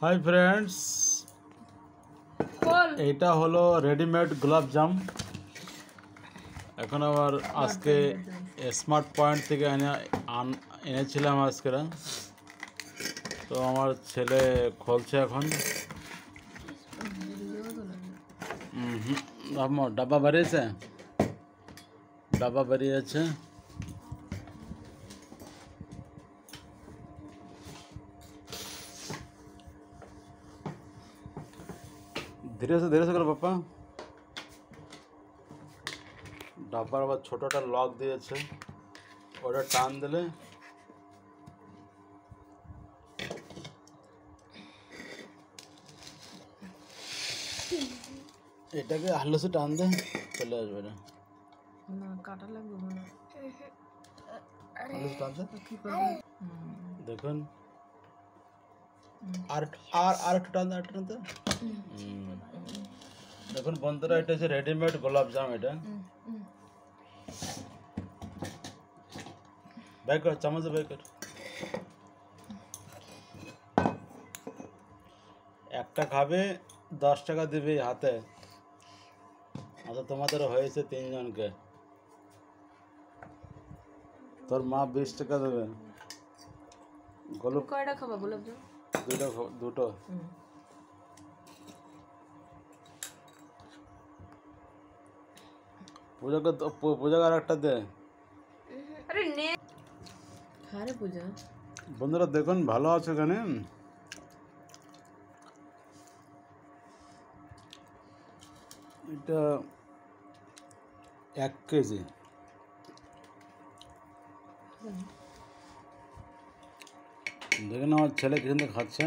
Hi friends, এইটা হলো readymade গোলাপ জাম। এখন আবার আজকে স্মার্ট পয়েন্ট থেকে এনেছিলাম আজকে। তো আমার ছেলে খুলছে এখন। ডাব্বা বেরিয়েছে, ডাব্বা বেরিয়েছে। ধীরে से करो पापा। ডাব্বার আবার ছোটটা লক দিয়েছে, ওটা টান দিলে এটাকে হালকা से টান দে, চলে আসবে না। না কাটা লাগবে না, হালকা से টান দে। দেখুন আর একটু টান দে, আর একটু টান দে। দেখুন বন্ধুরা, এটা হচ্ছে রেডিমেড গোলাপ জাম। এটা বের কর, চামচ বের কর। একটা খাবে 10 টাকা দিবে হাতে। আচ্ছা, তোমাদের হয়েছে 3 জনকে, তোর মা 20 টাকা দেবে। কয়টা খাবা গোলাপ জাম? দুটো। পূজা আর একটা দে। আরে নে আরে পূজা। বন্ধুরা দেখুন, ভালো আছে এখানে। এটা 1 কেজি। দেখুন আমার ছেলে কিন্তু খাচ্ছে।